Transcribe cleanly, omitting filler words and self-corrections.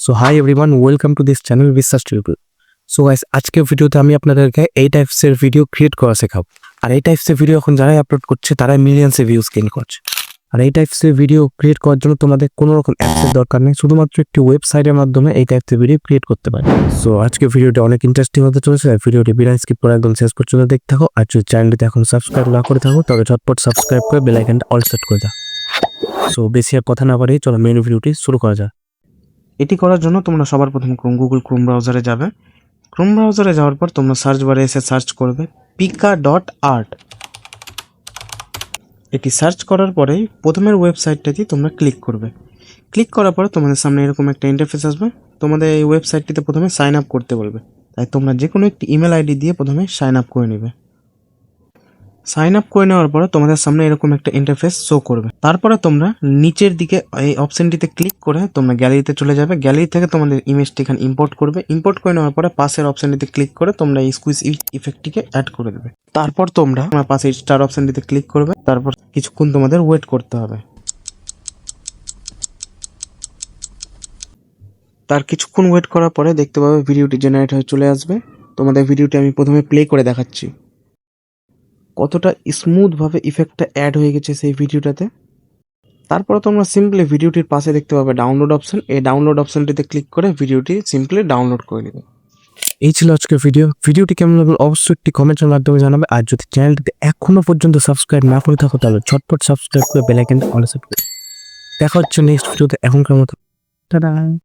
So hi everyone, welcome to this channel বিশ্বাস tutorial. So guys, আজকের ভিডিওতে আমি আপনাদেরকে এই টাইপসের ভিডিও ক্রিয়েট করা শেখাবো। আর এই টাইপসের ভিডিও এখন যারাই আপলোড করছে তারাই মিলিয়ন্সে ভিউজ গেইন করছে। আর এই টাইপসের ভিডিও ক্রিয়েট করার জন্য তোমাদের কোনো রকম অ্যাপসের দরকার নেই, শুধুমাত্র একটি ওয়েবসাইটের মাধ্যমে এই টাইপসের ভিডিও ক্রিয়েট করতে পারে। সো আজকের ভিডিওটা অনেক ইন্টারেস্টিং হতে চলেছে। ভিডিওটি বিনা স্কিপ করে একদম শেষ পর্যন্ত দেখতে থাকো। আর যদি চ্যানেলটিতে এখন সাবস্ক্রাইব না করে থাকো তবে ঝটপট সাবস্ক্রাইব করে বেল আইকনটা অল সেট করে দাও। সো বেশি আর কথা না বাড়িয়ে চলো মেন ভিডিওটি শুরু করা যাক। এটি করার জন্য তোমরা সবার প্রথম গুগল ক্রোম ব্রাউজারে যাবে। ক্রোম ব্রাউজারে যাওয়ার পর তোমরা সার্চ বারে এসে সার্চ করবে pika.art। এটি সার্চ করার পরেই প্রথমের ওয়েবসাইটটাতে তোমরা ক্লিক করবে। ক্লিক করার পরে তোমাদের সামনে এরকম একটা ইন্টারফেস আসবে। তোমাদের এই ওয়েবসাইটটিতে প্রথমে সাইন আপ করতে বলবে, তাই তোমরা যে কোনো একটি ইমেল আইডি দিয়ে প্রথমে সাইন আপ করে নেবে। সাইন আপ করে নেওয়ার পরে তোমাদের সামনে এরকম একটা ইন্টারফেস শো করবে। তারপরে তোমরা নিচের দিকে এই অপশনটিতে ক্লিক করে তোমরা গ্যালারিতে চলে যাবে। গ্যালারি থেকে তোমাদের ইমেজটি এখানে ইম্পোর্ট করবে। ইম্পোর্ট করে নেওয়ার পরে পাশের অপশনটিতে ক্লিক করে তোমরা এই স্কুইজ ইফেক্টটিকে অ্যাড করে দেবে। তারপর তোমরা পাশে স্টার অপশনটিতে ক্লিক করবে। তারপর কিছুক্ষণ তোমাদের ওয়েট করতে হবে। তার কিছুক্ষণ ওয়েট করার পরে দেখতে পাবে ভিডিওটি জেনারেট হয়ে চলে আসবে। তোমাদের ভিডিওটি আমি প্রথমে প্লে করে দেখাচ্ছি কতটা স্মুথভাবে ইফেক্টটা অ্যাড হয়ে গেছে সেই ভিডিওটাতে। তারপরে তোমরা সিম্পলি ভিডিওটির পাশে দেখতে পাবে ডাউনলোড অপশন। এই ডাউনলোড অপশনটিতে ক্লিক করে ভিডিওটি সিম্পলি ডাউনলোড করে নেবে। এই ছিল আজকের ভিডিওটি কেমন লাগলো অবশ্যই একটি কমেন্টের মাধ্যমে জানাবে। আর যদি চ্যানেলটিতে এখনো পর্যন্ত সাবস্ক্রাইব না করে থাকো তাহলে ঝটপট সাবস্ক্রাইব করে বেল আইকনটা অল সেট করে। দেখা হচ্ছে নেক্সট ভিডিওতে। এখনকার মতো টাটা।